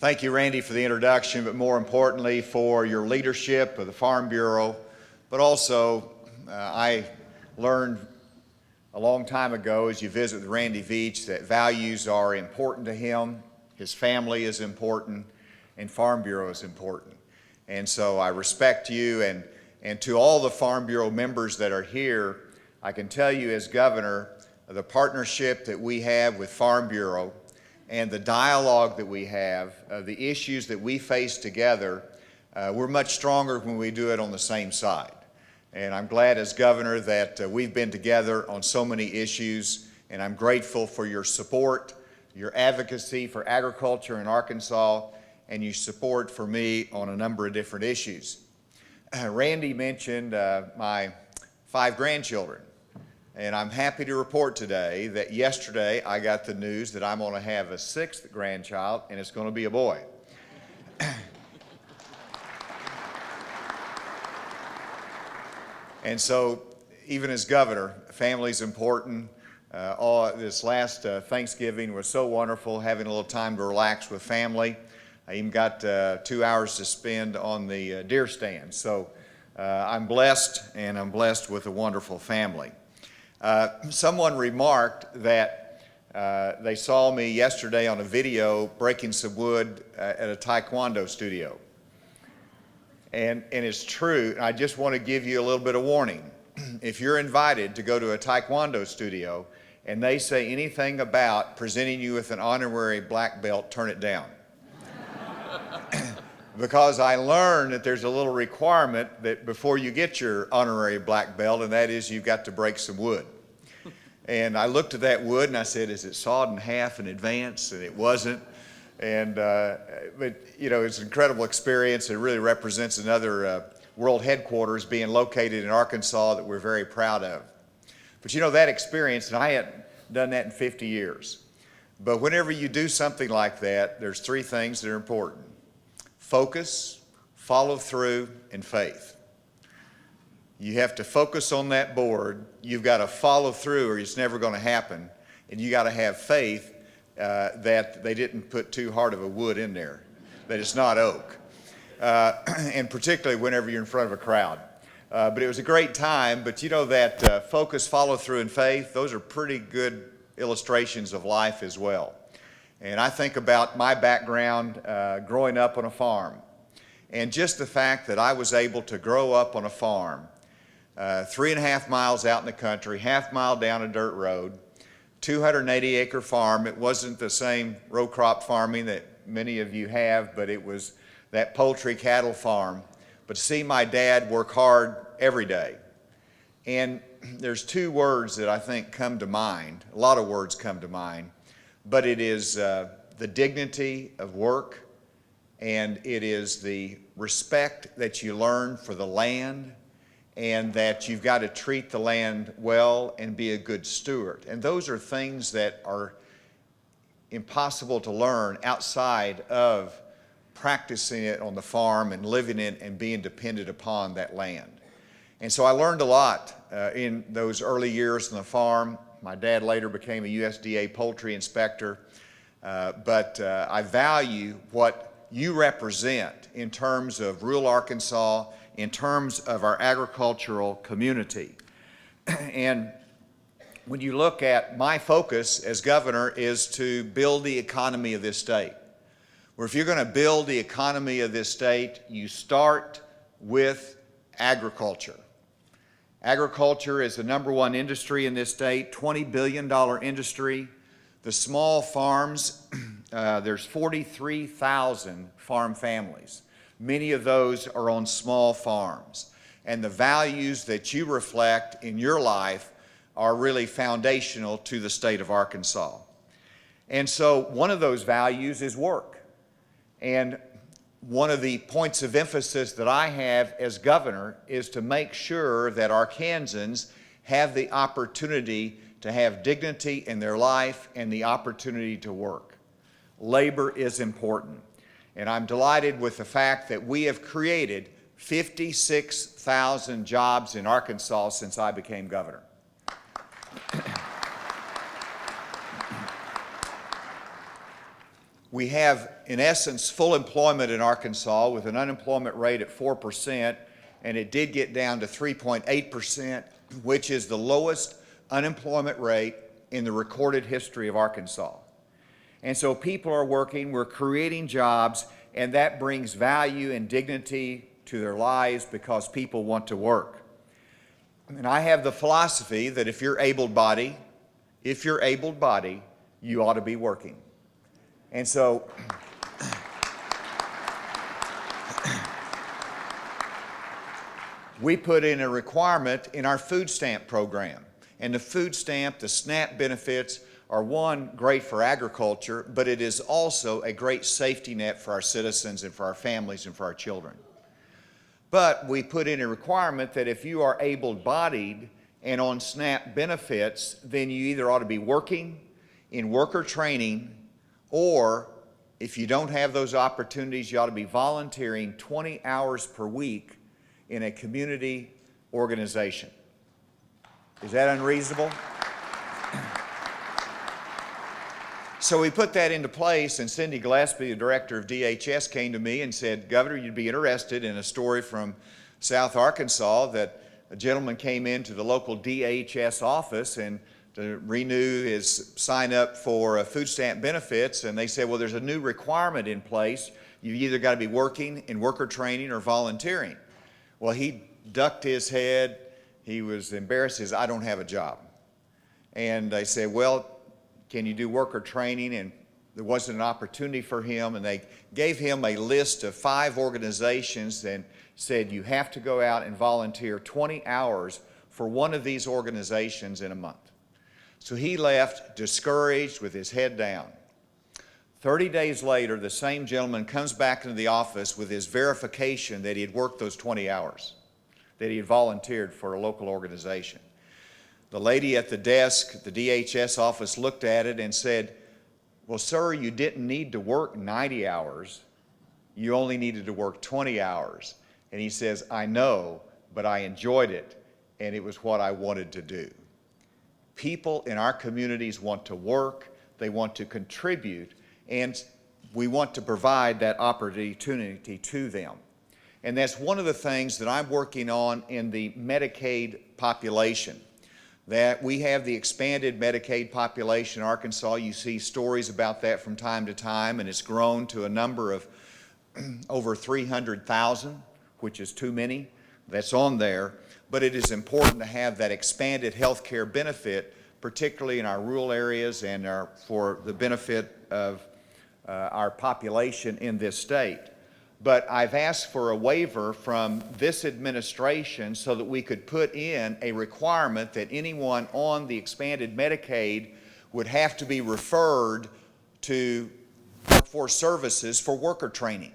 Thank you, Randy, for the introduction, but more importantly for your leadership of the Farm Bureau. But also, I learned a long time ago as you visit with Randy Veach that values are important to him, his family is important, and Farm Bureau is important. And so I respect you, and to all the Farm Bureau members that are here, I can tell you as governor, the partnership that we have with Farm Bureau and the dialogue that we have, the issues that we face together, we're much stronger when we do it on the same side. And I'm glad as governor that we've been together on so many issues, and I'm grateful for your support, your advocacy for agriculture in Arkansas, and your support for me on a number of different issues. Randy mentioned my 5 grandchildren. And I'm happy to report today that yesterday I got the news that I'm going to have a 6th grandchild, and it's going to be a boy. And so, even as governor, family's important. This last Thanksgiving was so wonderful, having a little time to relax with family. I even got 2 hours to spend on the deer stand. So I'm blessed, and I'm blessed with a wonderful family. Someone remarked that they saw me yesterday on a video breaking some wood at a Taekwondo studio. And it's true. I just want to give you a little bit of warning. If you're invited to go to a Taekwondo studio and they say anything about presenting you with an honorary black belt, turn it down. Because I learned that there's a little requirement that before you get your honorary black belt, and that is you've got to break some wood. And I looked at that wood and I said, is it sawed in half in advance? And it wasn't. And, but you know, it's an incredible experience. It really represents another world headquarters being located in Arkansas that we're very proud of. But you know, that experience, and I hadn't done that in 50 years. But whenever you do something like that, there's 3 things that are important: focus, follow through, and faith. You have to focus on that board. You've got to follow through or it's never going to happen. And you got to have faith that they didn't put too hard of a wood in there, that it's not oak. And particularly whenever you're in front of a crowd. But it was a great time. But you know that focus, follow through, and faith, those are pretty good illustrations of life as well. And I think about my background growing up on a farm. And just the fact that I was able to grow up on a farm 3.5 miles out in the country, half mile down a dirt road, 280-acre farm. It wasn't the same row crop farming that many of you have, but it was that poultry cattle farm. But to see my dad work hard every day. And there's 2 words that I think come to mind. A lot of words come to mind. But it is the dignity of work, and it is the respect that you learn for the land, and that you've got to treat the land well and be a good steward. And those are things that are impossible to learn outside of practicing it on the farm and living it and being dependent upon that land. And so I learned a lot in those early years on the farm. My dad later became a USDA poultry inspector. But I value what you represent in terms of rural Arkansas, in terms of our agricultural community. And when you look at my focus as governor is to build the economy of this state. Where if you're going to build the economy of this state, you start with agriculture. Agriculture is the #1 industry in this state, $20 billion industry. The small farms, there's 43,000 farm families. Many of those are on small farms. And the values that you reflect in your life are really foundational to the state of Arkansas. And so one of those values is work. And one of the points of emphasis that I have as governor is to make sure that Arkansans have the opportunity to have dignity in their life and the opportunity to work. Labor is important. And I'm delighted with the fact that we have created 56,000 jobs in Arkansas since I became governor. We have, in essence, full employment in Arkansas with an unemployment rate at 4%, and it did get down to 3.8%, which is the lowest unemployment rate in the recorded history of Arkansas. And so people are working, we're creating jobs, and that brings value and dignity to their lives because people want to work. And I have the philosophy that if you're able-bodied, you ought to be working. And so we put in a requirement in our food stamp program. And the food stamp, the SNAP benefits are, one, great for agriculture, but it is also a great safety net for our citizens and for our families and for our children. But we put in a requirement that if you are able-bodied and on SNAP benefits, then you either ought to be working in worker training, or if you don't have those opportunities, you ought to be volunteering 20 hours per week in a community organization. Is that unreasonable? So we put that into place, and Cindy Gillespie, the director of DHS, came to me and said, Governor, you'd be interested in a story from South Arkansas that a gentleman came into the local DHS office and to renew his sign up for food stamp benefits, and they said, well, there's a new requirement in place. You've either got to be working in worker training or volunteering. Well, he ducked his head. He was embarrassed. He says, I don't have a job. And they said, well, can you do worker training? And there wasn't an opportunity for him, and they gave him a list of 5 organizations and said, you have to go out and volunteer 20 hours for one of these organizations in a month. So he left discouraged with his head down. 30 days later, the same gentleman comes back into the office with his verification that he had worked those 20 hours, that he had volunteered for a local organization. The lady at the desk at the DHS office looked at it and said, well, sir, you didn't need to work 90 hours. You only needed to work 20 hours. And he says, I know, but I enjoyed it, and it was what I wanted to do. People in our communities want to work, they want to contribute, and we want to provide that opportunity to them. And that's one of the things that I'm working on in the Medicaid population. That we have the expanded Medicaid population in Arkansas. You see stories about that from time to time, and it's grown to a number of over 300,000, which is too many. That's on there. But it is important to have that expanded health care benefit, particularly in our rural areas and for the benefit of our population in this state. But I've asked for a waiver from this administration so that we could put in a requirement that anyone on the expanded Medicaid would have to be referred to workforce services for worker training.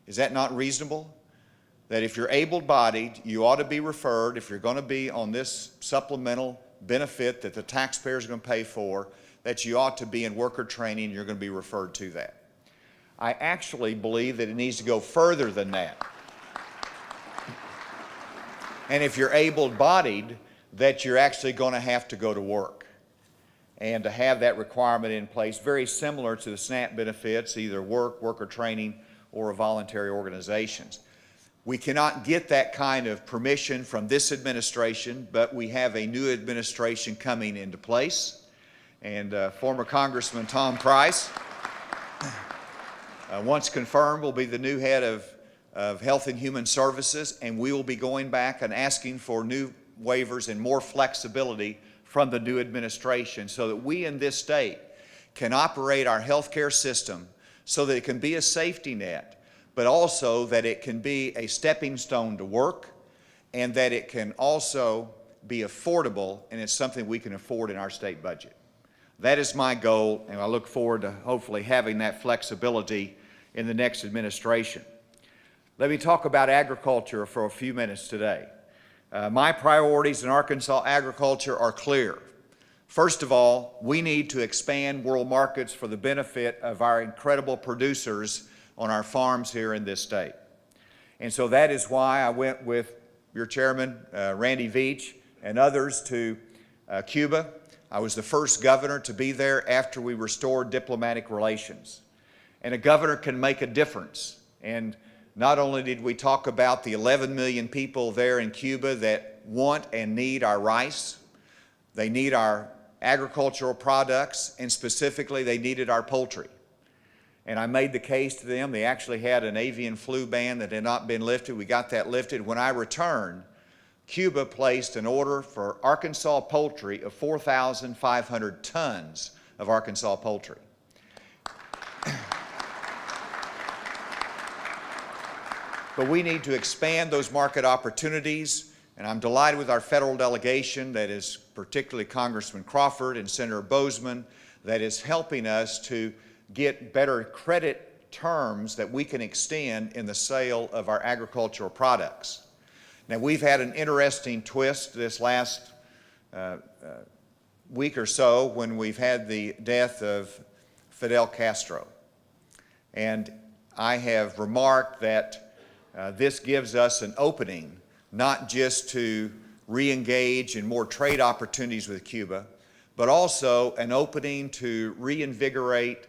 Is that not reasonable? That if you're able-bodied, you ought to be referred, if you're going to be on this supplemental benefit that the taxpayers are going to pay for, that you ought to be in worker training, you're going to be referred to that. I actually believe that it needs to go further than that. And if you're able-bodied, that you're actually going to have to go to work. And to have that requirement in place, very similar to the SNAP benefits, either worker training, or voluntary organizations. We cannot get that kind of permission from this administration, but we have a new administration coming into place. And former Congressman Tom Price, once confirmed, will be the new head of Health and Human Services, and we will be going back and asking for new waivers and more flexibility from the new administration so that we in this state can operate our health care system so that it can be a safety net, but also that it can be a stepping stone to work, and that it can also be affordable, and it's something we can afford in our state budget. That is my goal, and I look forward to hopefully having that flexibility in the next administration. Let me talk about agriculture for a few minutes today. My priorities in Arkansas agriculture are clear. First of all, we need to expand world markets for the benefit of our incredible producers on our farms here in this state. And so that is why I went with your chairman, Randy Veach, and others to Cuba. I was the first governor to be there after we restored diplomatic relations. And a governor can make a difference. And not only did we talk about the 11 million people there in Cuba that want and need our rice, they need our agricultural products, and specifically they needed our poultry. And I made the case to them. They actually had an avian flu ban that had not been lifted. We got that lifted. When I returned, Cuba placed an order for Arkansas poultry of 4,500 tons of Arkansas poultry. But we need to expand those market opportunities, and I'm delighted with our federal delegation, that is particularly Congressman Crawford and Senator Bozeman, that is helping us to get better credit terms that we can extend in the sale of our agricultural products. Now, we've had an interesting twist this last week or so when we've had the death of Fidel Castro. And I have remarked that this gives us an opening not just to re-engage in more trade opportunities with Cuba, but also an opening to reinvigorate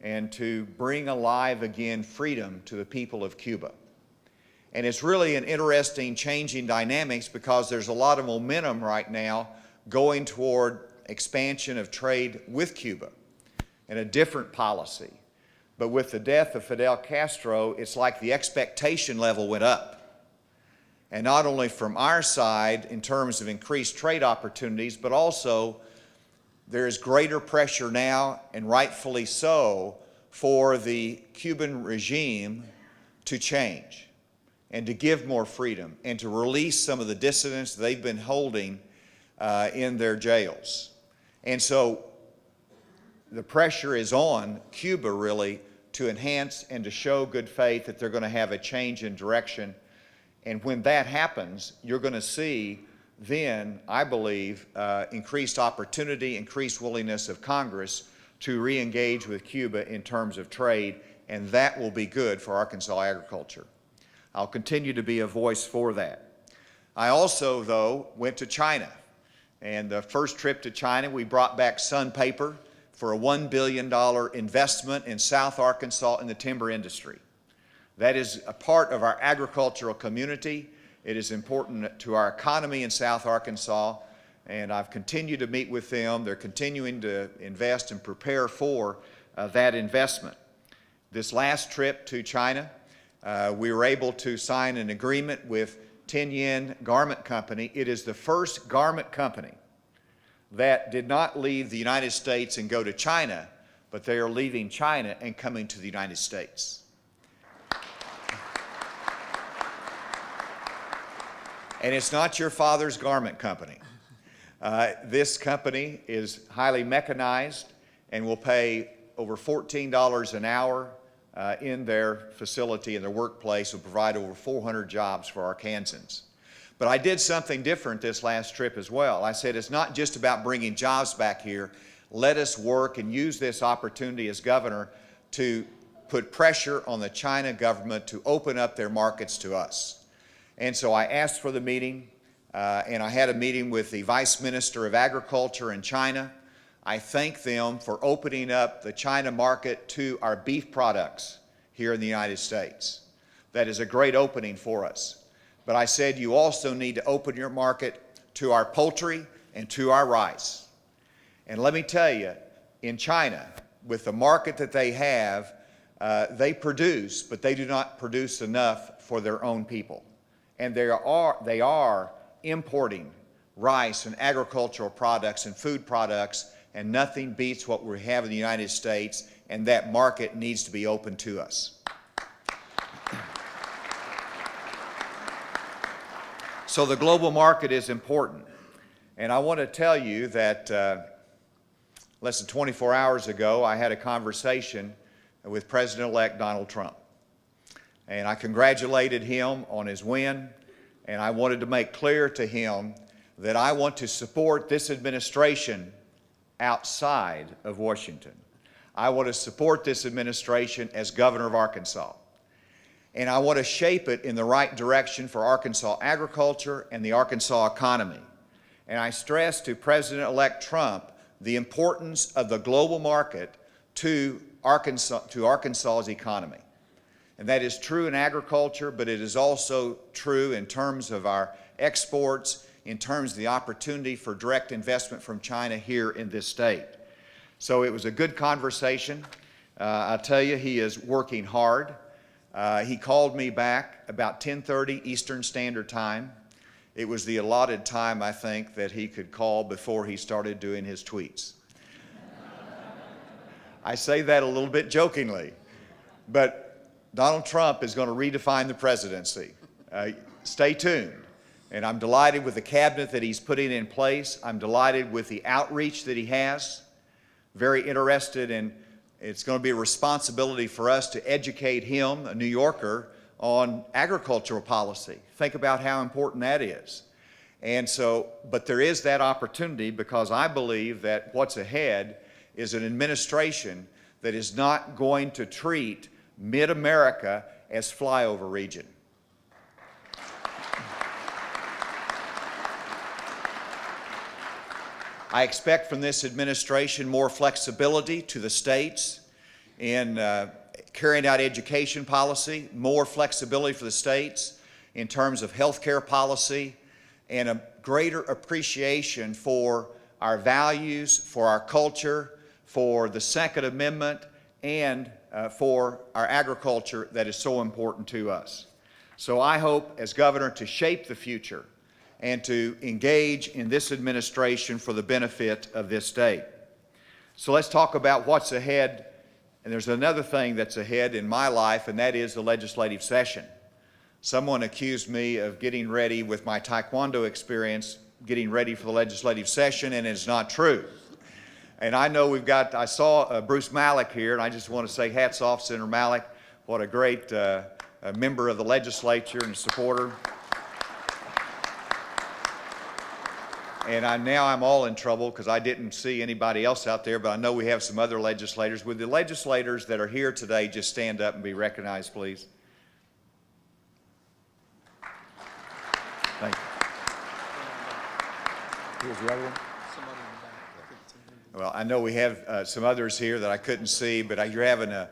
and to bring alive again freedom to the people of Cuba. And it's really an interesting changing dynamics because there's a lot of momentum right now going toward expansion of trade with Cuba and a different policy. But with the death of Fidel Castro, it's like the expectation level went up. And not only from our side in terms of increased trade opportunities, but also there is greater pressure now, and rightfully so, for the Cuban regime to change and to give more freedom and to release some of the dissidents they've been holding in their jails. And so the pressure is on Cuba really to enhance and to show good faith that they're going to have a change in direction. And when that happens, you're going to see then, I believe, increased opportunity, increased willingness of Congress to re-engage with Cuba in terms of trade, and that will be good for Arkansas agriculture. I'll continue to be a voice for that. I also, though, went to China. And the first trip to China, we brought back Sun Paper for a $1 billion investment in South Arkansas in the timber industry. That is a part of our agricultural community. It is important to our economy in South Arkansas, and I've continued to meet with them. They're continuing to invest and prepare for that investment. This last trip to China, we were able to sign an agreement with Tianyin Garment Company. It is the first garment company that did not leave the United States and go to China, but they are leaving China and coming to the United States. And it's not your father's garment company. This company is highly mechanized and will pay over $14 an hour in their facility, in their workplace, will provide over 400 jobs for Arkansans. But I did something different this last trip as well. I said, it's not just about bringing jobs back here. Let us work and use this opportunity as governor to put pressure on the China government to open up their markets to us. And so I asked for the meeting, and I had a meeting with the Vice Minister of Agriculture in China. I thank them for opening up the China market to our beef products here in the United States. That is a great opening for us. But I said you also need to open your market to our poultry and to our rice. And let me tell you, in China, with the market that they have, they produce, but they do not produce enough for their own people. And they are importing rice and agricultural products and food products, and nothing beats what we have in the United States, and that market needs to be open to us. So the global market is important. And I want to tell you that less than 24 hours ago, I had a conversation with President-elect Donald Trump. And I congratulated him on his win, and I wanted to make clear to him that I want to support this administration outside of Washington. I want to support this administration as governor of Arkansas. And I want to shape it in the right direction for Arkansas agriculture and the Arkansas economy. And I stress to President-elect Trump the importance of the global market to Arkansas's economy. And that is true in agriculture, but it is also true in terms of our exports, in terms of the opportunity for direct investment from China here in this state. So it was a good conversation. I tell you, he is working hard. He called me back about 10:30 Eastern Standard Time. It was the allotted time, I think, that he could call before he started doing his tweets. I say that a little bit jokingly, but Donald Trump is going to redefine the presidency. Stay tuned. And I'm delighted with the cabinet that he's putting in place. I'm delighted with the outreach that he has. Very interested in, it's going to be a responsibility for us to educate him, a New Yorker, on agricultural policy. Think about how important that is. And so, but there is that opportunity because I believe that what's ahead is an administration that is not going to treat mid-America as flyover region. I expect from this administration more flexibility to the states in carrying out education policy, more flexibility for the states in terms of health care policy, and a greater appreciation for our values, for our culture, for the Second Amendment, and for our agriculture that is so important to us. So I hope, as governor, to shape the future and to engage in this administration for the benefit of this state. So let's talk about what's ahead. And there's another thing that's ahead in my life, and that is the legislative session. Someone accused me of getting ready with my Taekwondo experience, getting ready for the legislative session, and it's not true. And I know I saw Bruce Malik here, and I just want to say hats off, Senator Malik. What a great member of the legislature and a supporter. And now I'm all in trouble because I didn't see anybody else out there, but I know we have some other legislators. Would the legislators that are here today just stand up and be recognized, please? Thank you. Here's the other one. Well, I know we have some others here that I couldn't see, but you're having an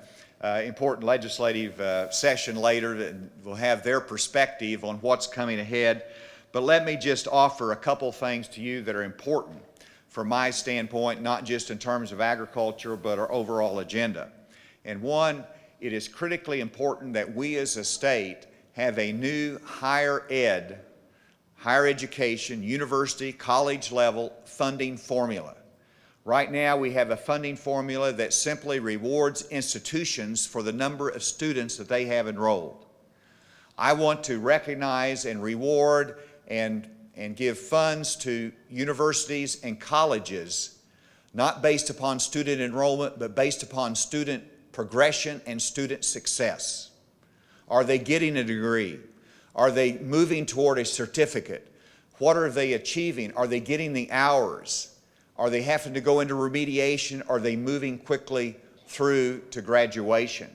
important legislative session later, and we'll have their perspective on what's coming ahead. But let me just offer a couple things to you that are important from my standpoint, not just in terms of agriculture, but our overall agenda. And one, it is critically important that we as a state have a new higher education, university, college level funding formula. Right now we have a funding formula that simply rewards institutions for the number of students that they have enrolled. I want to recognize and reward and give funds to universities and colleges, not based upon student enrollment, but based upon student progression and student success. Are they getting a degree? Are they moving toward a certificate? What are they achieving? Are they getting the hours? Are they having to go into remediation? Are they moving quickly through to graduation?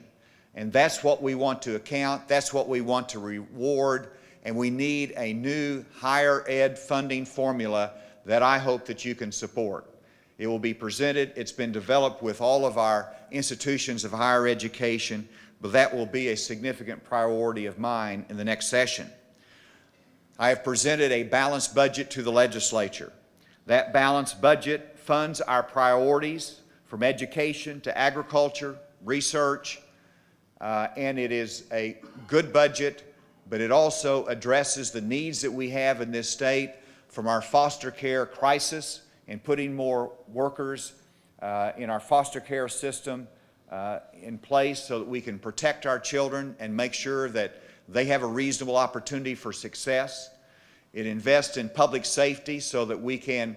And that's what we want to account. That's what we want to reward. And we need a new higher ed funding formula that I hope that you can support. It will be presented. It's been developed with all of our institutions of higher education, but that will be a significant priority of mine in the next session. I have presented a balanced budget to the legislature. That balanced budget funds our priorities from education to agriculture, research, and it is a good budget, but it also addresses the needs that we have in this state from our foster care crisis and putting more workers in our foster care system in place so that we can protect our children and make sure that they have a reasonable opportunity for success. It invests in public safety so that we can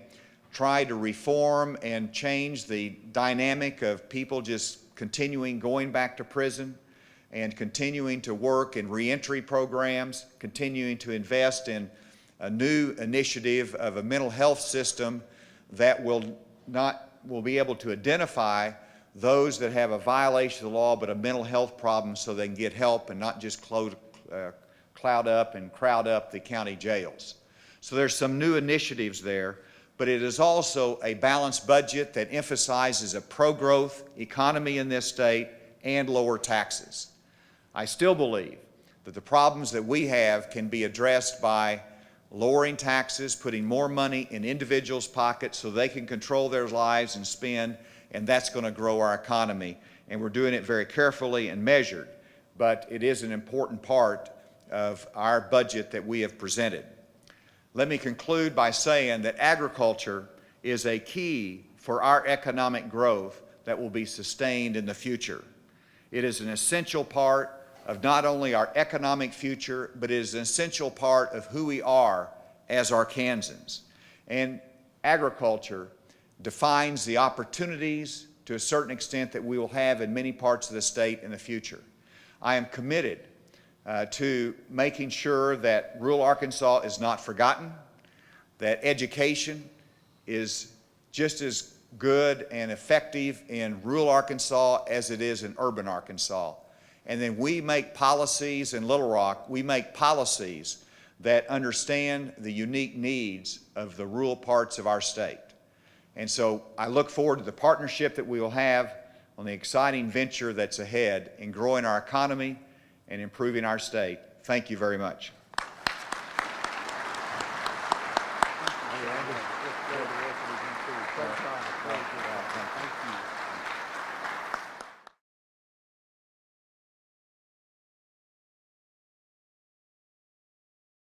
try to reform and change the dynamic of people just continuing going back to prison and continuing to work in reentry programs, continuing to invest in a new initiative of a mental health system that will be able to identify those that have a violation of the law but a mental health problem so they can get help and not just cloud up and crowd up the county jails. So there's some new initiatives there, but it is also a balanced budget that emphasizes a pro-growth economy in this state and lower taxes. I still believe that the problems that we have can be addressed by lowering taxes, putting more money in individuals' pockets so they can control their lives and spend, and that's going to grow our economy. And we're doing it very carefully and measured, but it is an important part of our budget that we have presented. Let me conclude by saying that agriculture is a key for our economic growth that will be sustained in the future. It is an essential part of not only our economic future, but it is an essential part of who we are as Arkansans. And agriculture defines the opportunities to a certain extent that we will have in many parts of the state in the future. I am committed to making sure that rural Arkansas is not forgotten, that education is just as good and effective in rural Arkansas as it is in urban Arkansas. And then we make policies in Little Rock, we make policies that understand the unique needs of the rural parts of our state. And so I look forward to the partnership that we will have on the exciting venture that's ahead in growing our economy and improving our state. Thank you very much.